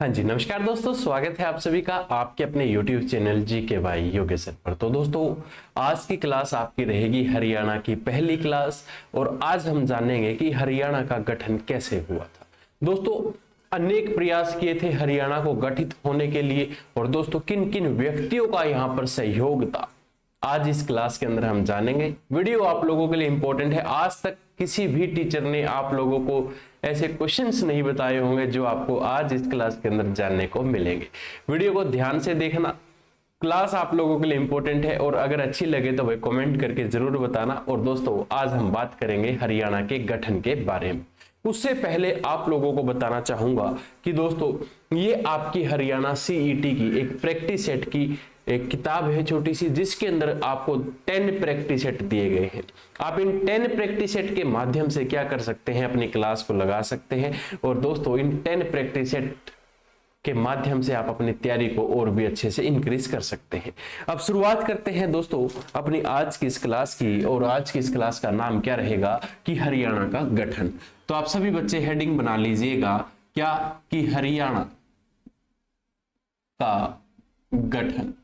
हाँ जी, नमस्कार दोस्तों, स्वागत है आप सभी का आपके अपने YouTube चैनल जी के भाई योगेश्वर पर। तो दोस्तों, आज की क्लास आपकी रहेगी हरियाणा की पहली क्लास और आज हम जानेंगे कि हरियाणा का गठन कैसे हुआ था। दोस्तों, अनेक प्रयास किए थे हरियाणा को गठित होने के लिए और दोस्तों किन किन व्यक्तियों का यहाँ पर सहयोग था, आज इस क्लास के अंदर हम जानेंगे। वीडियो आप लोगों के लिए इंपॉर्टेंट है। आज तक किसी भी टीचर ने आप लोगों को ऐसे क्वेश्चंस नहीं बताए होंगे जो आपको आज इस क्लास के अंदर जानने को मिलेंगे। वीडियो को ध्यान से देखना, क्लास आप लोगों के लिए इंपॉर्टेंट है और अगर अच्छी लगे तो भाई कमेंट करके जरूर बताना। और दोस्तों, आज हम बात करेंगे हरियाणा के गठन के बारे में। उससे पहले आप लोगों को बताना चाहूंगा कि दोस्तों, ये आपकी हरियाणा सीईटी की एक प्रैक्टिस सेट की एक किताब है छोटी सी, जिसके अंदर आपको 10 प्रैक्टिस सेट दिए गए हैं। आप इन 10 प्रैक्टिस सेट के माध्यम से क्या कर सकते हैं, अपनी क्लास को लगा सकते हैं। और दोस्तों, इन 10 प्रैक्टिस सेट के माध्यम से आप अपनी तैयारी को और भी अच्छे से इंक्रीज कर सकते हैं। अब शुरुआत करते हैं दोस्तों अपनी आज की इस क्लास की। और आज की इस क्लास का नाम क्या रहेगा कि हरियाणा का गठन। तो आप सभी बच्चे हेडिंग बना लीजिएगा, क्या कि हरियाणा का गठन।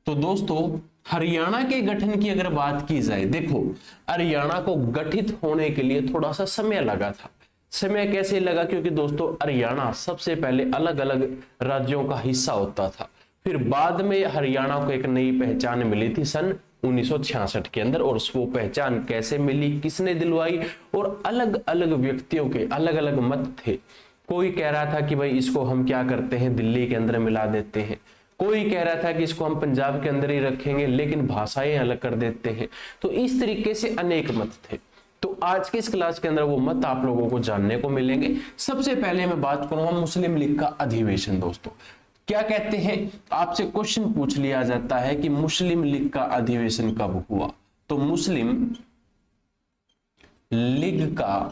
तो दोस्तों, हरियाणा के गठन की अगर बात की जाए, देखो हरियाणा को गठित होने के लिए थोड़ा सा समय लगा था। समय कैसे लगा? क्योंकि दोस्तों, हरियाणा सबसे पहले अलग अलग राज्यों का हिस्सा होता था। फिर बाद में हरियाणा को एक नई पहचान मिली थी सन 1966 के अंदर। और वो पहचान कैसे मिली, किसने दिलवाई, और अलग अलग व्यक्तियों के अलग अलग मत थे। कोई कह रहा था कि भाई इसको हम क्या करते हैं, दिल्ली के अंदर मिला देते हैं। कोई कह रहा था कि इसको हम पंजाब के अंदर ही रखेंगे लेकिन भाषाएं अलग कर देते हैं। तो इस तरीके से अनेक मत थे। तो आज के इस क्लास के अंदर वो मत आप लोगों को जानने को मिलेंगे। सबसे पहले मैं बात करूंगा मुस्लिम लीग का अधिवेशन। दोस्तों, क्या कहते हैं, आपसे क्वेश्चन पूछ लिया जाता है कि मुस्लिम लीग का अधिवेशन कब हुआ। तो मुस्लिम लीग का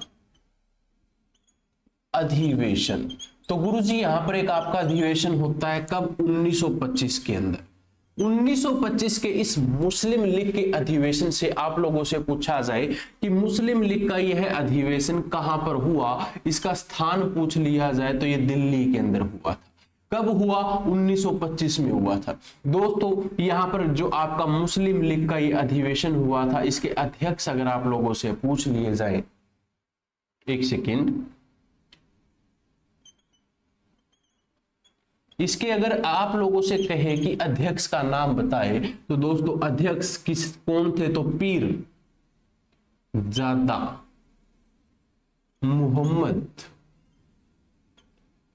अधिवेशन, तो गुरुजी यहां पर एक आपका अधिवेशन होता है कब? 1925 के अंदर। 1925 के इस मुस्लिम लीग के अधिवेशन से आप लोगों से पूछा जाए कि मुस्लिम लीग का यह अधिवेशन कहां पर हुआ, इसका स्थान पूछ लिया जाए तो यह दिल्ली के अंदर हुआ था। कब हुआ? 1925 में हुआ था। दोस्तों, यहां पर जो आपका मुस्लिम लीग का यह अधिवेशन हुआ था, इसके अध्यक्ष अगर आप लोगों से पूछ लिए जाए, एक सेकेंड, इसके अगर आप लोगों से कहे कि अध्यक्ष का नाम बताए, तो दोस्तों अध्यक्ष कौन थे? तो पीर जादा मोहम्मद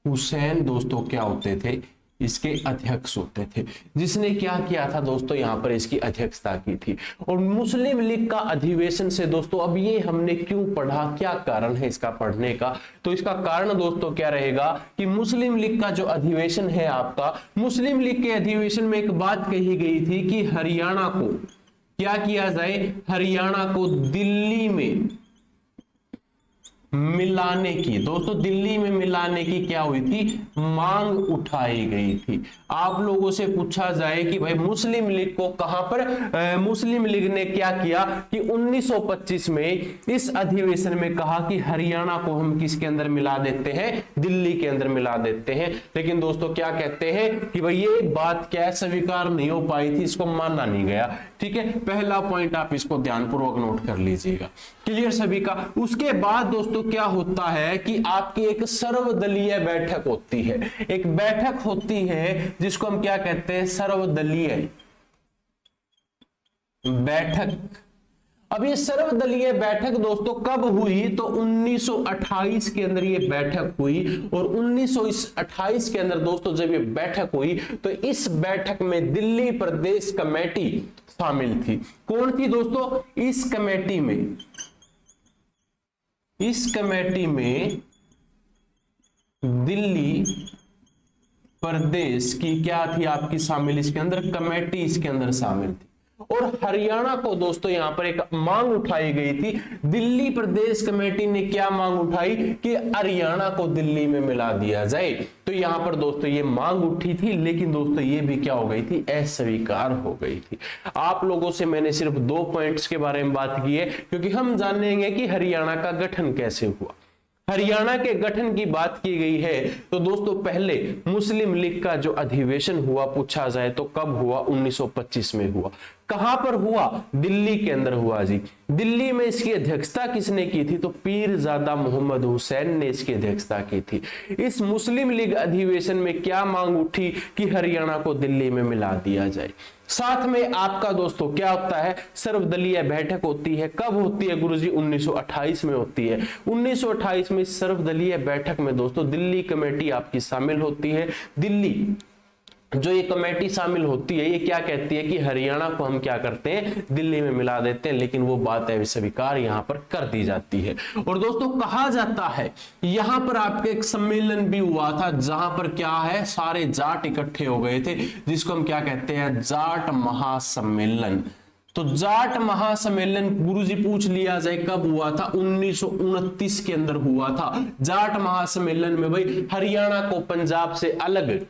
हुसैन दोस्तों क्या होते थे, इसके अध्यक्ष होते थे। जिसने क्या किया था दोस्तों, यहां पर इसकी अध्यक्षता की थी। और मुस्लिम लीग का अधिवेशन से दोस्तों, अब ये हमने क्यों पढ़ा, क्या कारण है इसका पढ़ने का? तो इसका कारण दोस्तों क्या रहेगा कि मुस्लिम लीग का जो अधिवेशन है आपका, मुस्लिम लीग के अधिवेशन में एक बात कही गई थी कि हरियाणा को क्या किया जाए, हरियाणा को दिल्ली में मिलाने की, दोस्तों दिल्ली में मिलाने की क्या हुई थी, मांग उठाई गई थी। आप लोगों से पूछा जाए कि भाई मुस्लिम लीग को कहां पर, मुस्लिम लीग ने क्या किया कि 1925 में इस अधिवेशन में कहा कि हरियाणा को हम किसके अंदर मिला देते हैं, दिल्ली के अंदर मिला देते हैं। लेकिन दोस्तों क्या कहते हैं कि भाई ये बात क्या है, स्वीकार नहीं हो पाई थी, इसको माना नहीं गया। ठीक है, पहला पॉइंट आप इसको ध्यानपूर्वक नोट कर लीजिएगा। क्लियर सभी का? उसके बाद दोस्तों क्या होता है कि आपकी एक सर्वदलीय बैठक होती है। एक बैठक होती है जिसको हम क्या कहते हैं, सर्वदलीय बैठक। अब ये सर्वदलीय बैठक दोस्तों कब हुई? तो 1928 के अंदर ये बैठक हुई। और 1928 के अंदर दोस्तों जब ये बैठक हुई तो इस बैठक में दिल्ली प्रदेश कमेटी शामिल थी। कौन थी दोस्तों? इस कमेटी में दिल्ली प्रदेश की क्या थी आपकी शामिल, इसके अंदर कमेटी इसके अंदर शामिल थी। और हरियाणा को दोस्तों यहां पर एक मांग उठाई गई थी। दिल्ली प्रदेश कमेटी ने क्या मांग उठाई कि हरियाणा को दिल्ली में मिला दिया जाए। तो यहां पर दोस्तों ये मांग उठी थी, लेकिन दोस्तों ये भी क्या हो गई थी, अस्वीकार हो गई थी। आप लोगों से मैंने सिर्फ 2 पॉइंट्स के बारे में बात की है, क्योंकि हम जानेंगे कि हरियाणा का गठन कैसे हुआ। हरियाणा के गठन की बात की गई है तो दोस्तों पहले मुस्लिम लीग का जो अधिवेशन हुआ पूछा जाए तो कब हुआ, 1925 में हुआ। कहां पर हुआ, दिल्ली के अंदर हुआ जी। दिल्ली में इसकी अध्यक्षता किसने की थी, तो पीरजादा मोहम्मद हुसैन ने इसकी अध्यक्षता की थी। इस मुस्लिम लीग अधिवेशन में क्या मांग उठी कि हरियाणा को दिल्ली में मिला दिया जाए। साथ में आपका दोस्तों क्या होता है, सर्वदलीय बैठक होती है। कब होती है गुरुजी, 1928 में होती है। 1928 में सर्वदलीय बैठक में दोस्तों दिल्ली कमेटी आपकी शामिल होती है। दिल्ली जो ये कमेटी शामिल होती है ये क्या कहती है कि हरियाणा को हम क्या करते हैं, दिल्ली में मिला देते हैं, लेकिन वो बात है स्वीकार यहां पर कर दी जाती है। और दोस्तों कहा जाता है यहां पर आपके एक सम्मेलन भी हुआ था जहां पर क्या है, सारे जाट इकट्ठे हो गए थे, जिसको हम क्या कहते हैं, जाट महासम्मेलन। तो जाट महासम्मेलन गुरुजी पूछ लिया जाए कब हुआ था, 1929 के अंदर हुआ था। जाट महासम्मेलन में भाई हरियाणा को पंजाब से अलग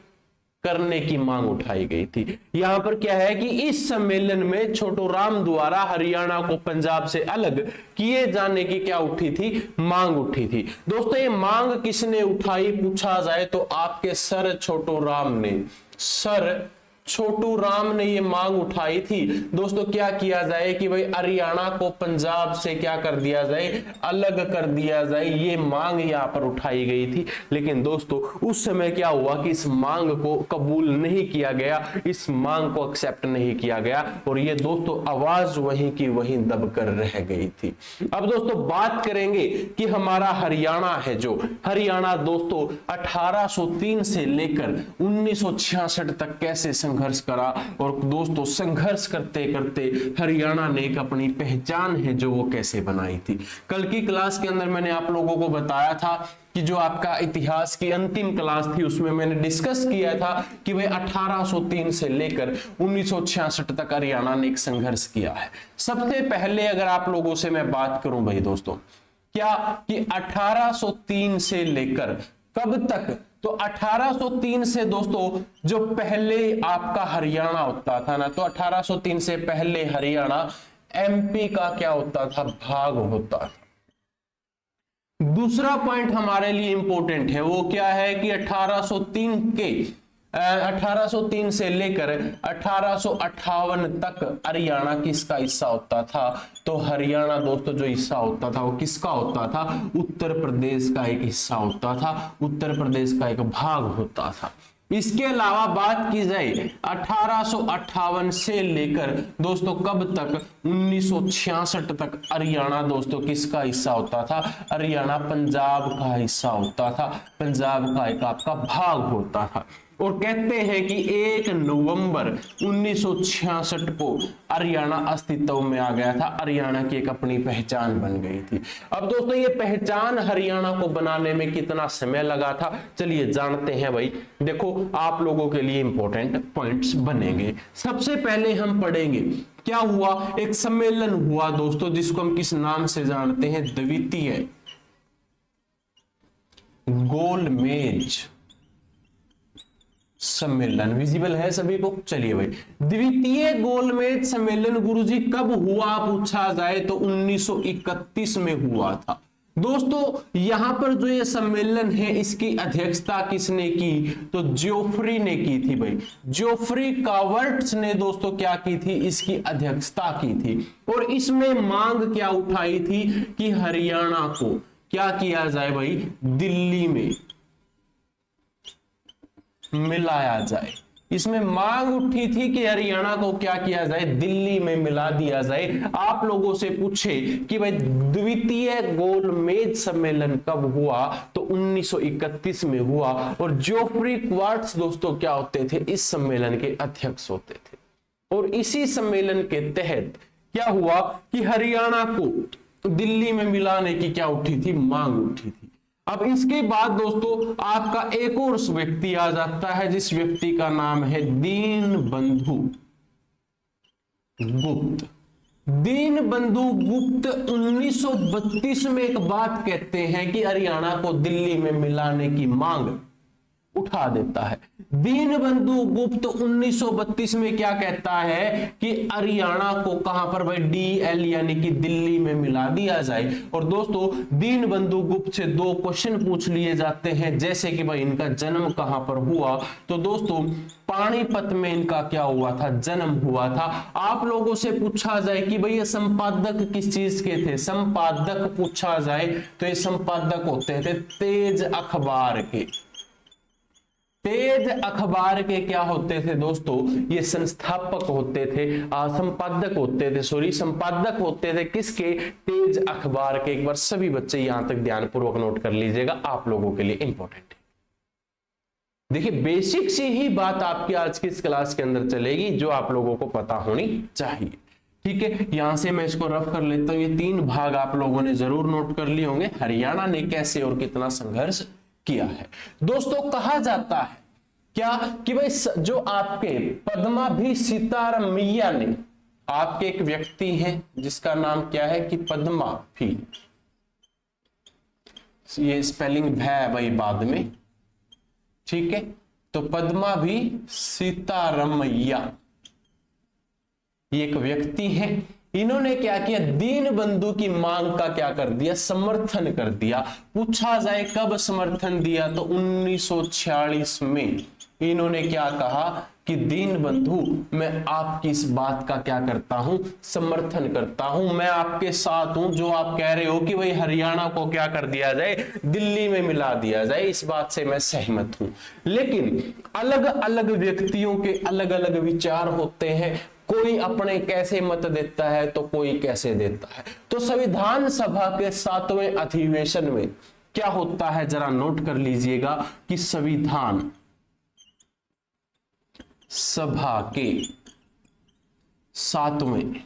करने की मांग उठाई गई थी। यहां पर क्या है कि इस सम्मेलन में छोटू राम द्वारा हरियाणा को पंजाब से अलग किए जाने की क्या उठी थी, मांग उठी थी। दोस्तों ये मांग किसने उठाई पूछा जाए तो आपके सर छोटू राम ने, सर छोटू राम ने ये मांग उठाई थी। दोस्तों क्या किया जाए कि भाई हरियाणा को पंजाब से क्या कर दिया जाए, अलग कर दिया जाए, ये मांग यहां पर उठाई गई थी। लेकिन दोस्तों उस समय क्या हुआ कि इस मांग को कबूल नहीं किया गया, इस मांग को एक्सेप्ट नहीं किया गया और ये दोस्तों आवाज वहीं की वहीं दबकर रह गई थी। अब दोस्तों बात करेंगे कि हमारा हरियाणा है, जो हरियाणा दोस्तों 1803 से लेकर 1966 तक कैसे संघर्ष करा। और दोस्तों संघर्ष करते करते हरियाणा ने एक अपनी पहचान है जो वो कैसे बनाई थी। कल की क्लास के अंदर मैंने आप लोगों को बताया था कि जो आपका इतिहास की अंतिम क्लास थी उसमें मैंने डिस्कस किया था कि भाई 1803 से लेकर 1966 तक हरियाणा ने एक संघर्ष किया है। सबसे पहले अगर आप लोगों से मैं बात करूं भाई दोस्तों, क्या कि 1803 से लेकर कब तक, तो 1803 से दोस्तों जो पहले आपका हरियाणा होता था ना, तो 1803 से पहले हरियाणा एमपी का क्या होता था, भाग होता था। दूसरा पॉइंट हमारे लिए इंपॉर्टेंट है, वो क्या है कि 1803 से लेकर 1858 तक हरियाणा किसका हिस्सा होता था, तो हरियाणा दोस्तों जो हिस्सा होता था वो किसका होता था, उत्तर प्रदेश का एक हिस्सा होता था, उत्तर प्रदेश का एक भाग होता था। इसके अलावा बात की जाए 1858 से लेकर दोस्तों कब तक, 1966 तक हरियाणा दोस्तों किसका हिस्सा होता था, हरियाणा पंजाब का हिस्सा होता था, पंजाब का एक आपका भाग होता था। और कहते हैं कि 1 नवंबर 1966 को हरियाणा अस्तित्व में आ गया था, हरियाणा की एक अपनी पहचान बन गई थी। अब दोस्तों ये पहचान हरियाणा को बनाने में कितना समय लगा था, चलिए जानते हैं भाई। देखो आप लोगों के लिए इंपॉर्टेंट पॉइंट्स बनेंगे। सबसे पहले हम पढ़ेंगे क्या हुआ, एक सम्मेलन हुआ दोस्तों जिसको हम किस नाम से जानते हैं, द्वितीय गोलमेज सम्मेलन। विजिबल है सभी को, चलिए भाई। द्वितीय गोलमेज सम्मेलन गुरुजी कब हुआ पूछा जाए तो 1931 में हुआ था। दोस्तों यहां पर जो ये सम्मेलन है इसकी अध्यक्षता किसने की, तो जोफ्री ने की थी भाई। जोफ्री कावर्ट्स ने दोस्तों क्या की थी, इसकी अध्यक्षता की थी। और इसमें मांग क्या उठाई थी कि हरियाणा को क्या किया जाए भाई, दिल्ली में मिलाया जाए। इसमें मांग उठी थी कि हरियाणा को क्या किया जाए, दिल्ली में मिला दिया जाए। आप लोगों से पूछे कि भाई द्वितीय गोलमेज सम्मेलन कब हुआ, तो 1931 में हुआ। और जोफ्री क्वार्ट्स दोस्तों क्या होते थे, इस सम्मेलन के अध्यक्ष होते थे। और इसी सम्मेलन के तहत क्या हुआ कि हरियाणा को दिल्ली में मिलाने की क्या उठी थी, मांग उठी थी। अब इसके बाद दोस्तों आपका एक और व्यक्ति आ जाता है जिस व्यक्ति का नाम है दीनबंधु गुप्त। दीनबंधु गुप्त 1932 में एक बात कहते हैं कि हरियाणा को दिल्ली में मिलाने की मांग उठा देता है। दीनबंधु गुप्त 1932 में क्या कहता है कि हरियाणा को कहां पर भाई DL यानी कि दिल्ली में मिला दिया जाए। और दोस्तों दीनबंधु गुप्त से 2 क्वेश्चन पूछ लिए जाते हैं, जैसे कि भाई इनका जन्म कहां पर हुआ। तो दोस्तों पानीपत में इनका क्या हुआ था, जन्म हुआ था। आप लोगों से पूछा जाए कि भाई ये संपादक किस चीज के थे, संपादक पूछा जाए तो ये संपादक होते थे तेज अखबार के। तेज अखबार के क्या होते थे दोस्तों, ये संस्थापक होते थे, संपादक होते थे, सॉरी संपादक होते थे किसके, तेज अखबार के। एक बार सभी बच्चे यहां तक ध्यानपूर्वक नोट कर लीजिएगा, आप लोगों के लिए इंपॉर्टेंट है। देखिए बेसिक सी ही बात आपकी आज की इस क्लास के अंदर चलेगी जो आप लोगों को पता होनी चाहिए। ठीक है, यहां से मैं इसको रफ कर लेता हूं। ये 3 भाग आप लोगों ने जरूर नोट कर लिए होंगे, हरियाणा ने कैसे और कितना संघर्ष किया है। दोस्तों कहा जाता है क्या कि भाई जो आपके पद्माभी सीतारमैया ने, आपके एक व्यक्ति हैं जिसका नाम क्या है कि पद्माभी, ये स्पेलिंग है भाई बाद में, ठीक है। तो पद्माभी सीतारमैया ये एक व्यक्ति है, इन्होंने क्या किया, दीनबंधु की मांग का क्या कर दिया, समर्थन कर दिया। पूछा जाए कब समर्थन दिया, तो 1946 में इन्होंने क्या कहा कि दीनबंधु मैं आपकी इस बात का क्या करता हूं, समर्थन करता हूं, मैं आपके साथ हूं। जो आप कह रहे हो कि भाई हरियाणा को क्या कर दिया जाए, दिल्ली में मिला दिया जाए, इस बात से मैं सहमत हूं। लेकिन अलग अलग व्यक्तियों के अलग अलग विचार होते हैं, कोई अपने कैसे मत देता है तो कोई कैसे देता है। तो संविधान सभा के 7वें अधिवेशन में क्या होता है, जरा नोट कर लीजिएगा कि संविधान सभा के 7वें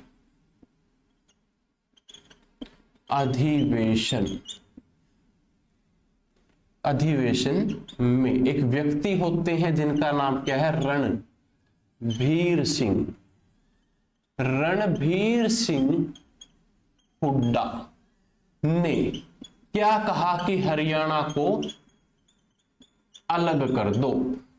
अधिवेशन में एक व्यक्ति होते हैं जिनका नाम क्या है, रणभीर सिंह हुड्डा ने क्या कहा कि हरियाणा को अलग कर दो।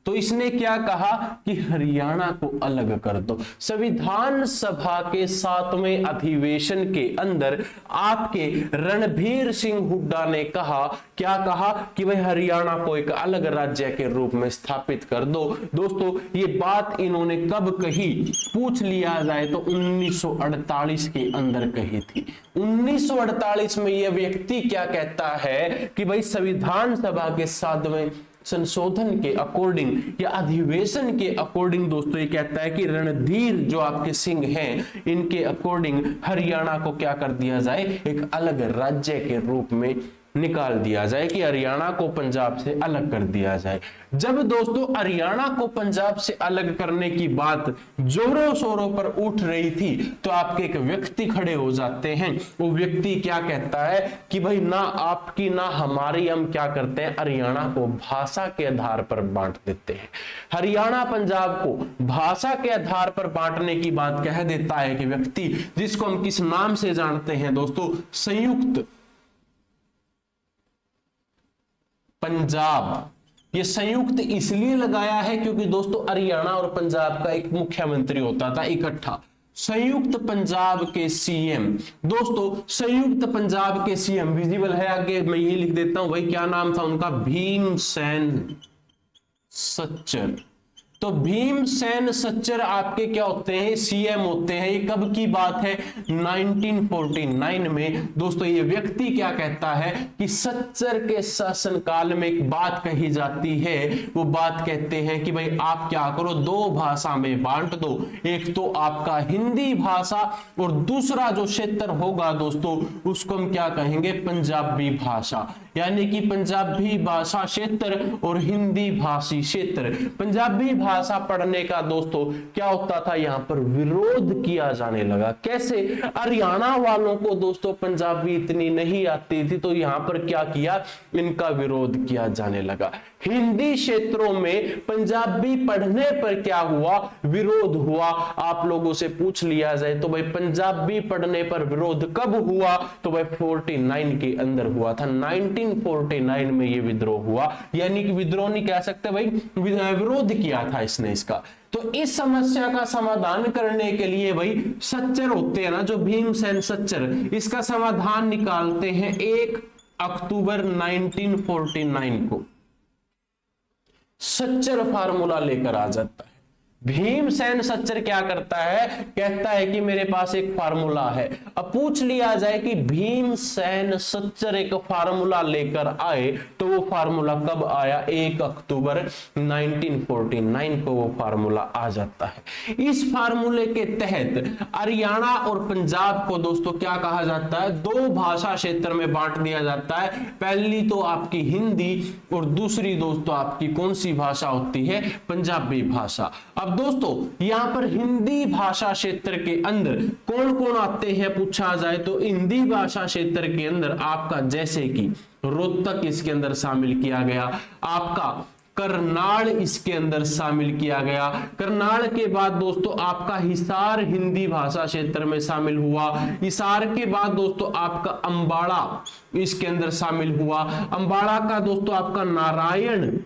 तो इसने क्या कहा कि हरियाणा को अलग कर दो। संविधान सभा के 7वें अधिवेशन के अंदर आपके रणभीर सिंह हुड्डा ने कहा, क्या कहा कि भाई हरियाणा को एक अलग राज्य के रूप में स्थापित कर दो। दोस्तों ये बात इन्होंने कब कही, पूछ लिया जाए तो 1948 के अंदर कही थी। 1948 में यह व्यक्ति क्या कहता है कि भाई संविधान सभा के 7वें संशोधन के अकॉर्डिंग या अधिवेशन के अकॉर्डिंग दोस्तों ये कहता है कि रणधीर जो आपके सिंह हैं इनके अकॉर्डिंग हरियाणा को क्या कर दिया जाए, एक अलग राज्य के रूप में निकाल दिया जाए, कि हरियाणा को पंजाब से अलग कर दिया जाए। जब दोस्तों हरियाणा को पंजाब से अलग करने की बात जोरों शोरों पर उठ रही थी तो आपके एक व्यक्ति खड़े हो जाते हैं। वो व्यक्ति क्या कहता है कि भाई ना आपकी ना हमारी, हम क्या करते हैं, हरियाणा को भाषा के आधार पर बांट देते हैं। हरियाणा पंजाब को भाषा के आधार पर बांटने की बात कह देता है कि व्यक्ति, जिसको हम किस नाम से जानते हैं दोस्तों, संयुक्त पंजाब। ये संयुक्त इसलिए लगाया है क्योंकि दोस्तों हरियाणा और पंजाब का एक मुख्यमंत्री होता था इकट्ठा। संयुक्त पंजाब के सीएम, दोस्तों संयुक्त पंजाब के सीएम विजिबल है आगे, मैं ये लिख देता हूं भाई, क्या नाम था उनका, भीमसेन सच्चर। तो भीमसेन सच्चर आपके क्या होते हैं, सीएम होते हैं। ये कब की बात है, 1949 में। दोस्तों ये व्यक्ति क्या कहता है कि सच्चर के शासनकाल में एक बात कही जाती है, वो बात कहते हैं कि भाई आप क्या करो, 2 भाषा में बांट दो, एक तो आपका हिंदी भाषा और दूसरा जो क्षेत्र होगा दोस्तों उसको हम क्या कहेंगे, पंजाबी भाषा। यानी कि पंजाबी भाषा क्षेत्र और हिंदी भाषी क्षेत्र। पंजाबी भाषा पढ़ने का दोस्तों क्या होता था, यहां पर विरोध किया जाने लगा। कैसे? हरियाणा वालों को दोस्तों पंजाबी इतनी नहीं आती थी, तो यहां पर क्या किया, इनका विरोध किया जाने लगा। हिंदी क्षेत्रों में पंजाबी पढ़ने पर क्या हुआ, विरोध हुआ। आप लोगों से पूछ लिया जाए तो भाई पंजाबी पढ़ने पर विरोध कब हुआ, तो भाई 49 के अंदर हुआ था। 1949 में ये विद्रोह हुआ, यानी कि विद्रोह नहीं कह सकते भाई, विरोध किया था इसने इसका। तो इस समस्या का समाधान करने के लिए भाई सच्चर होते हैं ना, जो भीमसेन सच्चर, इसका समाधान निकालते हैं 1 अक्टूबर 1949 को। सच्चर फार्मूला लेकर आ जाता है। भीमसेन सच्चर क्या करता है, कहता है कि मेरे पास एक फार्मूला है। अब पूछ लिया जाए कि भीमसेन सच्चर एक फार्मूला लेकर आए, तो वो फार्मूला कब आया, 1 अक्टूबर 1949 को वो फार्मूला आ जाता है। इस फार्मूले के तहत हरियाणा और पंजाब को दोस्तों क्या कहा जाता है, दो भाषा क्षेत्र में बांट दिया जाता है। पहली तो आपकी हिंदी और दूसरी दोस्तों आपकी कौन सी भाषा होती है, पंजाबी भाषा। अब दोस्तों यहां पर हिंदी भाषा क्षेत्र के अंदर कौन कौन आते हैं पूछा जाए तो हिंदी भाषा क्षेत्र के अंदर आपका जैसे कि रोहतक इसके अंदर शामिल किया गया, आपका करनाल इसके अंदर शामिल किया गया। करनाल के बाद दोस्तों आपका हिसार हिंदी भाषा क्षेत्र में शामिल हुआ। हिसार के बाद दोस्तों आपका अंबाड़ा इसके अंदर शामिल हुआ। अंबाड़ा का दोस्तों आपका नारायण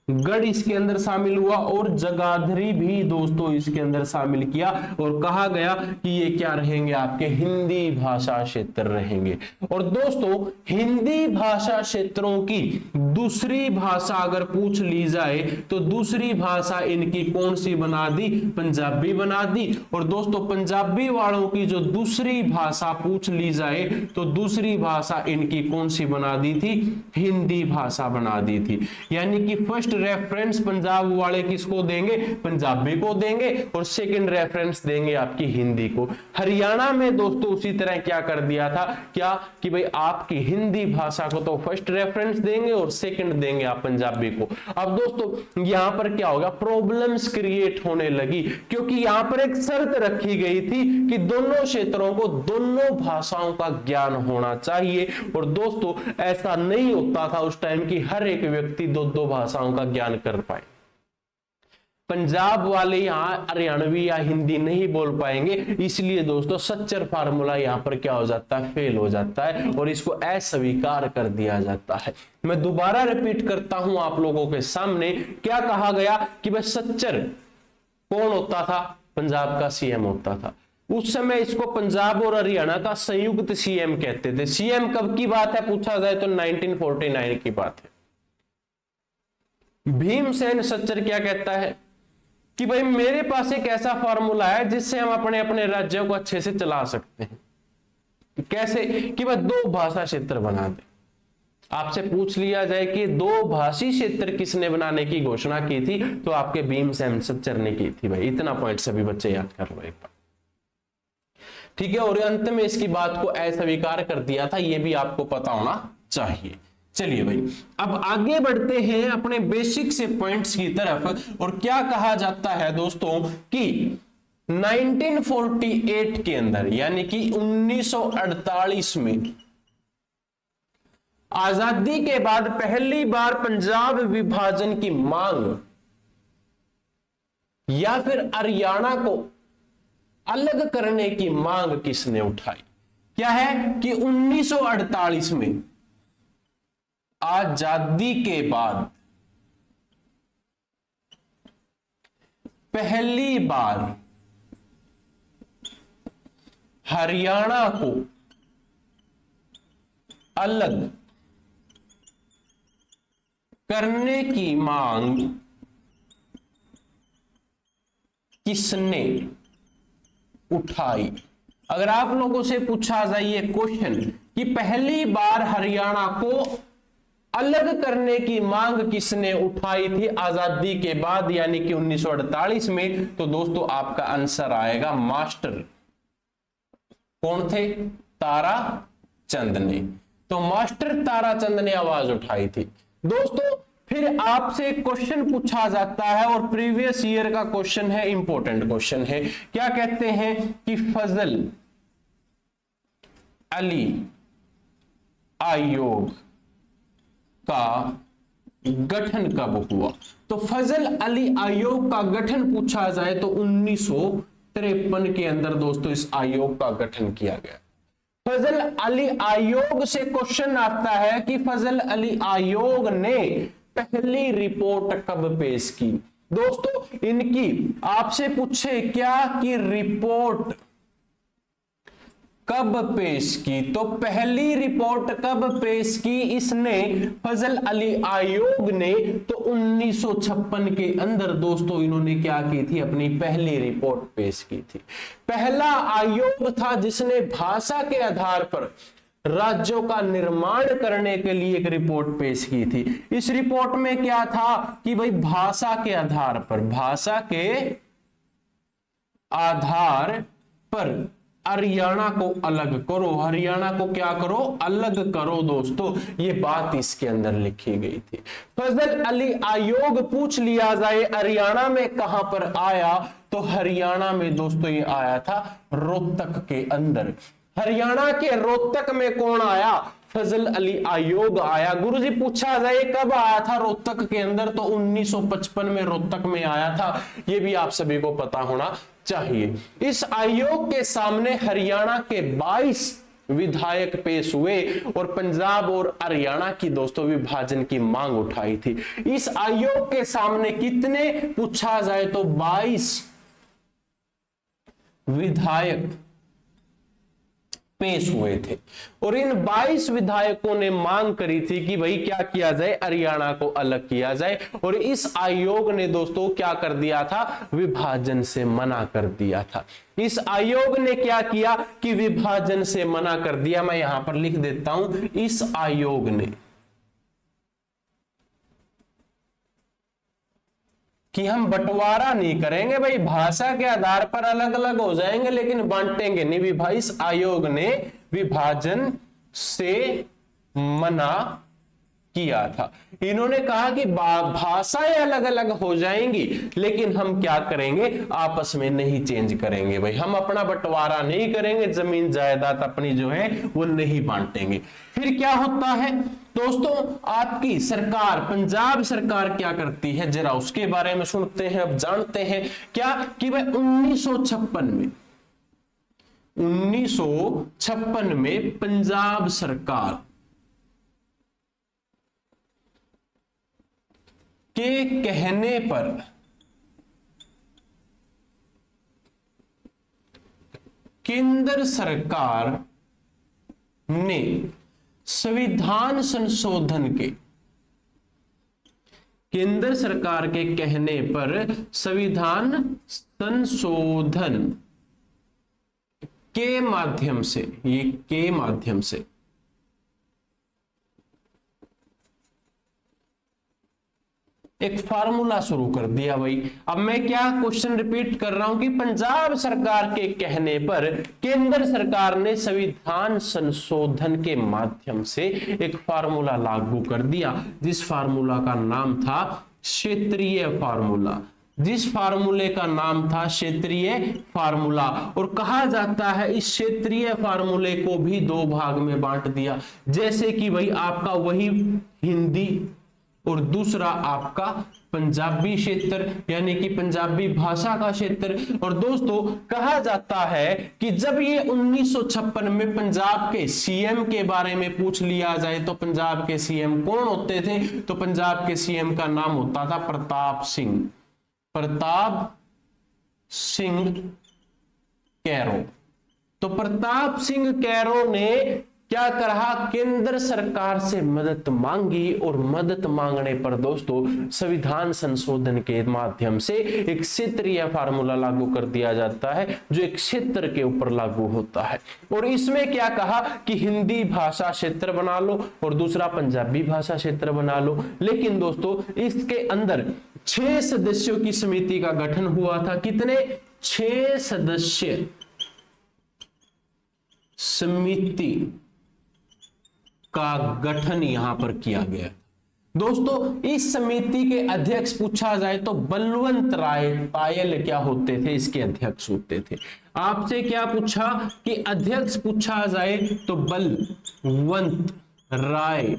गढ़ इसके अंदर शामिल हुआ और जगाधरी भी दोस्तों इसके अंदर शामिल किया, और कहा गया कि ये क्या रहेंगे, आपके हिंदी भाषा क्षेत्र रहेंगे। और दोस्तों हिंदी भाषा क्षेत्रों की दूसरी भाषा अगर पूछ ली जाए तो दूसरी भाषा इनकी कौन सी बना दी, पंजाबी बना दी। और दोस्तों पंजाबी वालों की जो दूसरी भाषा पूछ ली जाए तो दूसरी भाषा इनकी कौन सी बना दी थी, हिंदी भाषा बना दी थी। यानी कि फर्स्ट रेफरेंस पंजाब वाले किसको देंगे, पंजाबी को देंगे, और सेकंड रेफरेंस देंगे आपकी हिंदी को। हरियाणा में दोस्तों उसी तरह क्या कर दिया था, क्या कि भाई आपकी हिंदी भाषा को तो फर्स्ट रेफरेंस देंगे और सेकंड देंगे आप पंजाबी को। अब दोस्तों यहां पर क्या होगा, प्रॉब्लम्स क्रिएट होने लगी, क्योंकि यहां पर एक शर्त रखी गई थी कि दोनों क्षेत्रों को दोनों भाषाओं का ज्ञान होना चाहिए। और दोस्तों ऐसा नहीं होता था उस टाइम की हर एक व्यक्ति दो दो भाषाओं का ज्ञान कर पाए। पंजाब वाले यहां हरियाणवी या हिंदी नहीं बोल पाएंगे, इसलिए दोस्तों सच्चर फार्मूला यहां पर क्या हो जाता है, फेल हो जाता है और इसको अस्वीकार कर दिया जाता है। मैं दोबारा रिपीट करता हूं आप लोगों के सामने, क्या कहा गया कि भाई सच्चर कौन होता था, पंजाब का सीएम होता था। उस समय इसको पंजाब और हरियाणा का संयुक्त सीएम कहते थे। सीएम कब की बात है पूछा जाए तो 1949 की बात है। भीमसेन सच्चर क्या कहता है कि भाई मेरे पास एक ऐसा फार्मूला है जिससे हम अपने अपने राज्यों को अच्छे से चला सकते हैं। कैसे कि भाई दो भाषा क्षेत्र बना दे। आपसे पूछ लिया जाए कि दो भाषी क्षेत्र किसने बनाने की घोषणा की थी, तो आपके भीमसेन सच्चर ने की थी। भाई इतना पॉइंट सभी बच्चे याद कर लो एक बार, ठीक है। और अंत में इसकी बात को अस्वीकार कर दिया था, यह भी आपको पता होना चाहिए। चलिए भाई अब आगे बढ़ते हैं अपने बेसिक से पॉइंट्स की तरफ। और क्या कहा जाता है दोस्तों कि 1948 के अंदर यानी कि 1948 में आजादी के बाद पहली बार पंजाब विभाजन की मांग या फिर हरियाणा को अलग करने की मांग किसने उठाई। क्या है कि 1948 में आजादी के बाद पहली बार हरियाणा को अलग करने की मांग किसने उठाई। अगर आप लोगों से पूछा जाए ये क्वेश्चन कि पहली बार हरियाणा को अलग करने की मांग किसने उठाई थी आजादी के बाद यानी कि 1948 में, तो दोस्तों आपका आंसर आएगा मास्टर। कौन थे, ताराचंद ने। तो मास्टर ताराचंद ने आवाज उठाई थी। दोस्तों फिर आपसे एक क्वेश्चन पूछा जाता है और प्रीवियस ईयर का क्वेश्चन है, इंपॉर्टेंट क्वेश्चन है। क्या कहते हैं कि फजल अली आयोग का गठन कब हुआ? तो फजल अली आयोग का गठन पूछा जाए तो 1953 के अंदर दोस्तों इस आयोग का गठन किया गया। फजल अली आयोग से क्वेश्चन आता है कि फजल अली आयोग ने पहली रिपोर्ट कब पेश की? दोस्तों इनकी आपसे पूछे क्या कि रिपोर्ट कब पेश की, तो पहली रिपोर्ट कब पेश की इसने फजल अली आयोग ने? तो 1956 के अंदर दोस्तों इन्होंने क्या की थी, अपनी पहली रिपोर्ट पेश की थी। पहला आयोग था जिसने भाषा के आधार पर राज्यों का निर्माण करने के लिए एक रिपोर्ट पेश की थी। इस रिपोर्ट में क्या था कि भाई भाषा के आधार पर, भाषा के आधार पर हरियाणा को अलग करो, हरियाणा को क्या करो, अलग करो। दोस्तों ये बात इसके अंदर लिखी गई थी। फजल अली आयोग पूछ लिया जाए हरियाणा में कहां पर आया, तो हरियाणा में दोस्तों ये आया था रोहतक के अंदर। हरियाणा के रोहतक में कौन आया? फजल अली आयोग आया। गुरुजी पूछा जाए कब आया था रोहतक के अंदर, तो 1955 में रोहतक में आया था। यह भी आप सभी को पता होना चाहिए। इस आयोग के सामने हरियाणा के 22 विधायक पेश हुए और पंजाब और हरियाणा की दोस्तों विभाजन की मांग उठाई थी। इस आयोग के सामने कितने पूछा जाए तो 22 विधायक पेश हुए थे और इन 22 विधायकों ने मांग करी थी कि भाई क्या किया जाए, हरियाणा को अलग किया जाए। और इस आयोग ने दोस्तों क्या कर दिया था, विभाजन से मना कर दिया था। इस आयोग ने क्या किया कि विभाजन से मना कर दिया। मैं यहां पर लिख देता हूं, इस आयोग ने कि हम बंटवारा नहीं करेंगे, भाई भाषा के आधार पर अलग अलग हो जाएंगे लेकिन बांटेंगे नहीं। इस आयोग ने विभाजन से मना किया था। इन्होंने कहा कि भाषाएं अलग अलग हो जाएंगी लेकिन हम क्या करेंगे, आपस में नहीं चेंज करेंगे। भाई हम अपना बंटवारा नहीं करेंगे, जमीन जायदाद अपनी जो है वो नहीं बांटेंगे। फिर क्या होता है दोस्तों, आपकी सरकार पंजाब सरकार क्या करती है, जरा उसके बारे में सुनते हैं। अब जानते हैं क्या कि भाई 1956 में पंजाब सरकार के कहने पर केंद्र सरकार ने संविधान संशोधन के, केंद्र सरकार के कहने पर संविधान संशोधन के माध्यम से, ये के माध्यम से एक फार्मूला शुरू कर दिया। भाई अब मैं क्या क्वेश्चन रिपीट कर रहा हूं कि पंजाब सरकार के कहने पर केंद्र सरकार ने संविधान संशोधन के माध्यम से एक फार्मूला लागू कर दिया, जिस फार्मूला का नाम था क्षेत्रीय फार्मूला, जिस फार्मूले का नाम था क्षेत्रीय फार्मूला। और कहा जाता है इस क्षेत्रीय फार्मूले को भी दो भाग में बांट दिया, जैसे कि भाई आपका वही हिंदी और दूसरा आपका पंजाबी क्षेत्र, यानी कि पंजाबी भाषा का क्षेत्र। और दोस्तों कहा जाता है कि जब ये 1956 में पंजाब के सीएम के बारे में पूछ लिया जाए तो पंजाब के सीएम कौन होते थे, तो पंजाब के सीएम का नाम होता था प्रताप सिंह, प्रताप सिंह कैरो। तो प्रताप सिंह कैरो ने क्या कहा, केंद्र सरकार से मदद मांगी और मदद मांगने पर दोस्तों संविधान संशोधन के माध्यम से एक क्षेत्रीय फार्मूला लागू कर दिया जाता है, जो एक क्षेत्र के ऊपर लागू होता है। और इसमें क्या कहा कि हिंदी भाषा क्षेत्र बना लो और दूसरा पंजाबी भाषा क्षेत्र बना लो। लेकिन दोस्तों इसके अंदर 6 सदस्यों की समिति का गठन हुआ था। कितने? 6 सदस्य समिति का गठन यहां पर किया गया। दोस्तों इस समिति के अध्यक्ष पूछा जाए तो बलवंत राय पायल क्या होते थे, इसके अध्यक्ष होते थे। आपसे क्या पूछा कि अध्यक्ष पूछा जाए तो बलवंत राय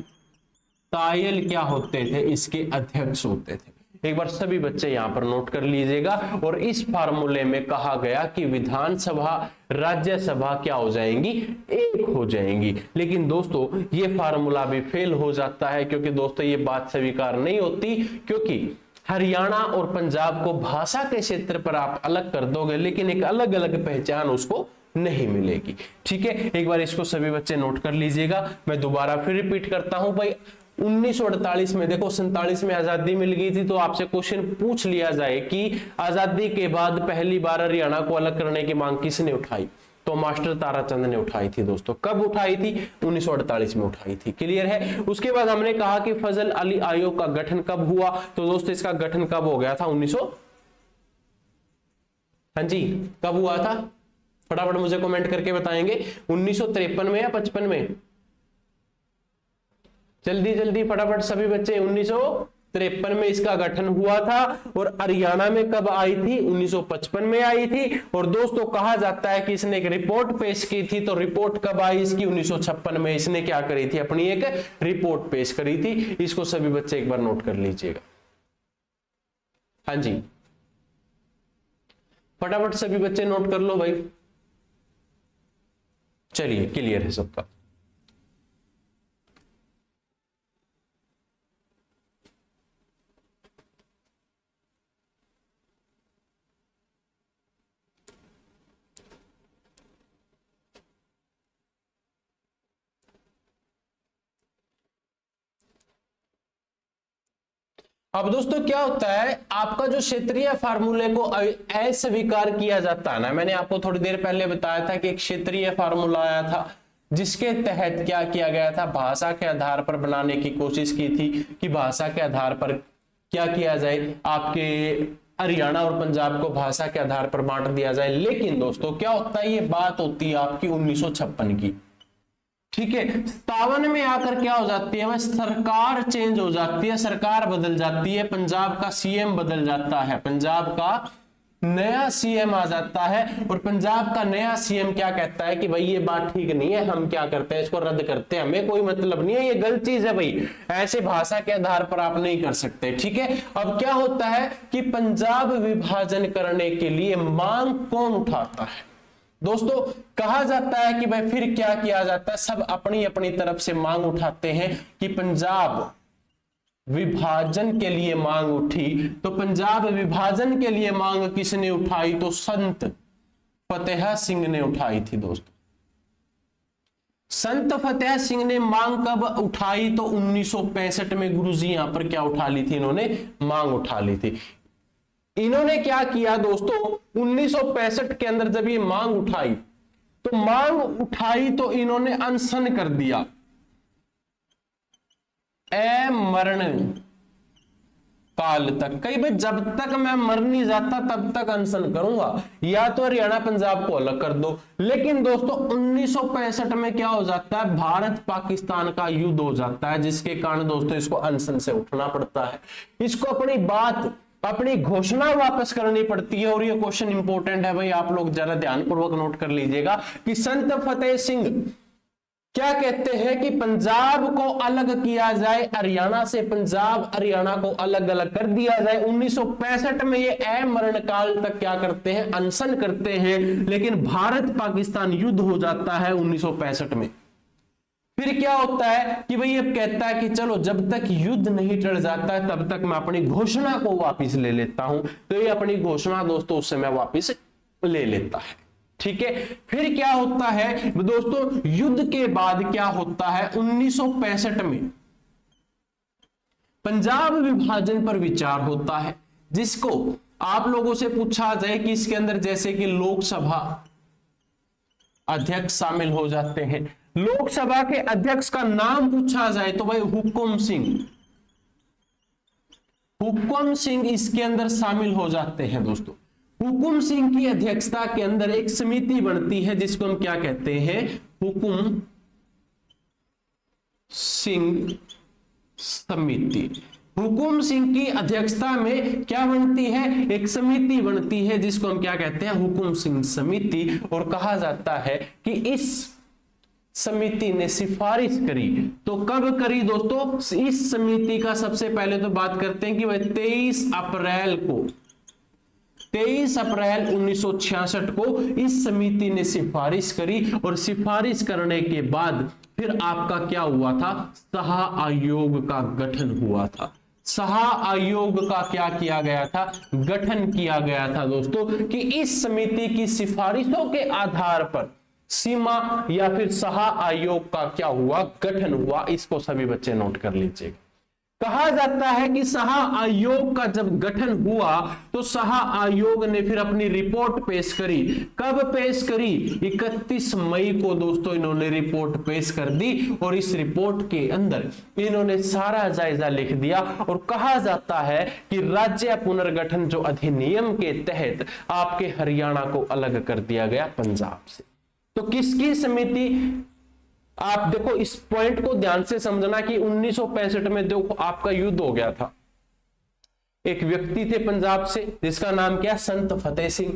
तायल क्या होते थे, इसके अध्यक्ष होते थे। एक बार सभी बच्चे यहां पर नोट कर लीजिएगा। और इस फार्मूले में कहा गया कि विधानसभा राज्यसभा क्या हो जाएंगी, एक हो जाएंगी। लेकिन दोस्तों ये फार्मूला भी फेल हो जाता है, क्योंकि दोस्तों ये बात स्वीकार नहीं होती, क्योंकि हरियाणा और पंजाब को भाषा के क्षेत्र पर आप अलग कर दोगे, लेकिन एक अलग अलग पहचान उसको नहीं मिलेगी। ठीक है, एक बार इसको सभी बच्चे नोट कर लीजिएगा। मैं दोबारा फिर रिपीट करता हूं भाई, 1948 में देखो 47 में आजादी मिल गई थी, तो आपसे क्वेश्चन पूछ लिया जाए कि आजादी के बाद पहली बार हरियाणा को अलग करने की मांग किसने उठाई, तो मास्टर ताराचंद ने उठाई थी। दोस्तों कब उठाई थी, 1948 में उठाई थी। क्लियर है। उसके बाद हमने कहा कि फजल अली आयोग का गठन कब हुआ, तो दोस्तों इसका गठन कब हो गया था, 1900, हाँ जी कब हुआ था, फटाफट मुझे कमेंट करके बताएंगे, 1953 में या 55 में, जल्दी जल्दी फटाफट सभी बच्चे। 1953 में इसका गठन हुआ था। और हरियाणा में कब आई थी, 1955 में आई थी। और दोस्तों कहा जाता है कि इसने एक रिपोर्ट पेश की थी, तो रिपोर्ट कब आई इसकी, 1956 में इसने क्या करी थी, अपनी एक रिपोर्ट पेश करी थी। इसको सभी बच्चे एक बार नोट कर लीजिएगा। हाँ जी फटाफट सभी बच्चे नोट कर लो भाई। चलिए क्लियर है सबका। अब दोस्तों क्या होता है, आपका जो क्षेत्रीय फार्मूले को अस्वीकार किया जाता है ना, मैंने आपको थोड़ी देर पहले बताया था कि एक क्षेत्रीय फार्मूला आया था, जिसके तहत क्या किया गया था, भाषा के आधार पर बनाने की कोशिश की थी कि भाषा के आधार पर क्या किया जाए, आपके हरियाणा और पंजाब को भाषा के आधार पर बांट दिया जाए। लेकिन दोस्तों क्या होता है, ये बात होती है आपकी 1956 की। ठीक है, 57 में आकर क्या हो जाती है, सरकार चेंज हो जाती है, सरकार बदल जाती है, पंजाब का सीएम बदल जाता है, पंजाब का नया सीएम आ जाता है। और पंजाब का नया सीएम क्या कहता है कि भाई ये बात ठीक नहीं है, हम क्या करते हैं, इसको रद्द करते हैं, हमें कोई मतलब नहीं है, ये गलत चीज है भाई, ऐसे भाषा के आधार पर आप नहीं कर सकते। ठीक है, अब क्या होता है कि पंजाब विभाजन करने के लिए मांग कौन उठाता है, दोस्तों कहा जाता है कि भाई फिर क्या किया जाता है, सब अपनी अपनी तरफ से मांग उठाते हैं कि पंजाब विभाजन के लिए मांग उठी। तो पंजाब विभाजन के लिए मांग किसने उठाई, तो संत फतेह सिंह ने उठाई थी। दोस्तों संत फतेह सिंह ने मांग कब उठाई, तो 1965 में गुरुजी यहां पर क्या उठा ली थी, इन्होंने मांग उठा ली थी। इन्होंने क्या किया दोस्तों, 1965 के अंदर जब ये मांग उठाई तो इन्होंने अनशन कर दिया, मरण काल तक। कई भाई जब तक मैं मर नहीं जाता तब तक अनशन करूंगा, या तो हरियाणा पंजाब को अलग कर दो। लेकिन दोस्तों 1965 में क्या हो जाता है, भारत पाकिस्तान का युद्ध हो जाता है, जिसके कारण दोस्तों इसको अनशन से उठना पड़ता है, इसको अपनी बात अपनी घोषणा वापस करनी पड़ती है। और ये क्वेश्चन इंपॉर्टेंट है भाई, आप लोग जरा ध्यानपूर्वक नोट कर लीजिएगा कि संत फतेह सिंह क्या कहते हैं कि पंजाब को अलग किया जाए हरियाणा से, पंजाब हरियाणा को अलग अलग कर दिया जाए। 1965 में ये अमरण काल तक क्या करते हैं, अनशन करते हैं। लेकिन भारत पाकिस्तान युद्ध हो जाता है 1965 में। फिर क्या होता है कि भाई ये कहता है कि चलो जब तक युद्ध नहीं टल जाता है तब तक मैं अपनी घोषणा को वापस ले लेता हूं। तो ये अपनी घोषणा दोस्तों उस समय वापस ले लेता है। ठीक है, फिर क्या होता है दोस्तों, युद्ध के बाद क्या होता है, 1965 में पंजाब विभाजन पर विचार होता है, जिसको आप लोगों से पूछा जाए कि इसके अंदर जैसे कि लोकसभा अध्यक्ष शामिल हो जाते हैं। लोकसभा के अध्यक्ष का नाम पूछा जाए तो भाई हुकुम सिंह इसके अंदर शामिल हो जाते हैं। दोस्तों हुकुम सिंह की अध्यक्षता के अंदर एक समिति बनती है, जिसको हम क्या कहते हैं, हुकुम सिंह समिति। हुकुम सिंह की अध्यक्षता में क्या बनती है, एक समिति बनती है जिसको हम क्या कहते हैं, हुकुम सिंह समिति। और कहा जाता है कि इस समिति ने सिफारिश करी, तो कब करी दोस्तों, इस समिति का सबसे पहले तो बात करते हैं कि वह 23 अप्रैल 1966 को इस समिति ने सिफारिश करी। और सिफारिश करने के बाद फिर आपका क्या हुआ था, सहा आयोग का गठन हुआ था। सहा आयोग का क्या किया गया था, गठन किया गया था दोस्तों, कि इस समिति की सिफारिशों के आधार पर सीमा या फिर सहा आयोग का क्या हुआ, गठन हुआ। इसको सभी बच्चे नोट कर लीजिएगा। कहा जाता है कि सहा आयोग का जब गठन हुआ तो सहा आयोग ने फिर अपनी रिपोर्ट पेश करी। कब पेश करी, 31 मई को दोस्तों इन्होंने रिपोर्ट पेश कर दी। और इस रिपोर्ट के अंदर इन्होंने सारा जायजा लिख दिया और कहा जाता है कि राज्य पुनर्गठन जो अधिनियम के तहत आपके हरियाणा को अलग कर दिया गया पंजाब से। तो किसकी समिति, आप देखो इस पॉइंट को ध्यान से समझना कि 1965 में देखो आपका युद्ध हो गया था। एक व्यक्ति थे पंजाब से जिसका नाम क्या, संत फतेह सिंह,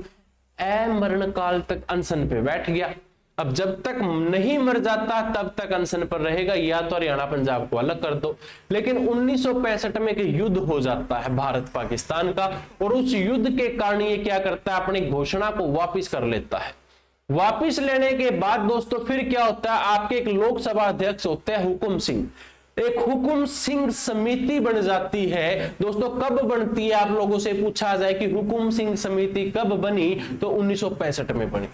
मरण काल तक अनशन पे बैठ गया। अब जब तक नहीं मर जाता तब तक अनशन पर रहेगा, या तो हरियाणा पंजाब को अलग कर दो। लेकिन 1965 में एक युद्ध हो जाता है भारत पाकिस्तान का, और उस युद्ध के कारण ये क्या करता है, अपनी घोषणा को वापिस कर लेता है। वापिस लेने के बाद दोस्तों फिर क्या होता है, आपके एक लोकसभा अध्यक्ष होते हैं हुकुम सिंह, एक हुकुम सिंह समिति बन जाती है। दोस्तों कब बनती है, आप लोगों से पूछा जाए कि हुकुम सिंह समिति कब बनी, तो 1965 में बनी।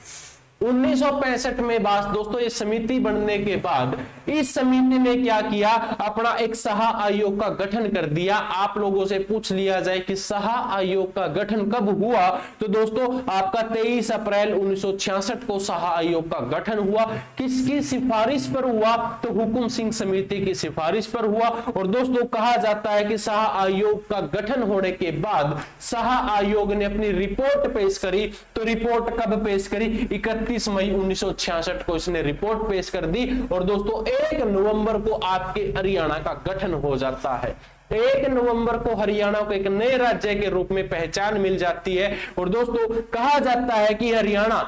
1965 में बात दोस्तों ये समिति बनने के बाद इस समिति ने क्या किया, अपना एक सहा आयोग का गठन कर दिया। आप लोगों से पूछ लिया जाए कि सहा आयोग का गठन कब हुआ, तो दोस्तों आपका 23 अप्रैल 1966 को सहा आयोग का गठन हुआ। किसकी सिफारिश पर हुआ, तो हुकुम सिंह समिति की सिफारिश पर हुआ। और दोस्तों कहा जाता है कि सहा आयोग का गठन होने के बाद सहा आयोग ने अपनी रिपोर्ट पेश करी। तो रिपोर्ट कब पेश करी, 31 मई 1966 को इसने रिपोर्ट पेश कर दी। और दोस्तों 1 नवंबर को आपके हरियाणा का गठन हो जाता है। 1 नवंबर को हरियाणा को एक नए राज्य के रूप में पहचान मिल जाती है। और दोस्तों कहा जाता है कि हरियाणा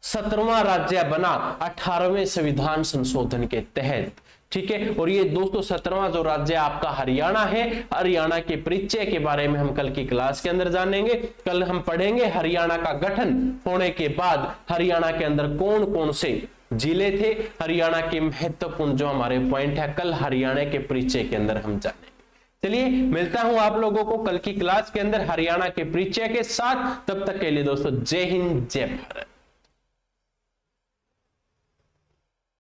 17वां राज्य बना 18वें संविधान संशोधन के तहत। ठीक है, और ये दोस्तों 17वां जो राज्य आपका हरियाणा है, हरियाणा के परिचय के बारे में हम कल की क्लास के अंदर जानेंगे। कल हम पढ़ेंगे हरियाणा का गठन होने के बाद हरियाणा के अंदर कौन कौन से जिले थे, हरियाणा के महत्वपूर्ण जो हमारे पॉइंट है, कल हरियाणा के परिचय के अंदर हम जानेंगे। चलिए मिलता हूं आप लोगों को कल की क्लास के अंदर हरियाणा के परिचय के साथ। तब तक के लिए दोस्तों जय हिंद जय भारत।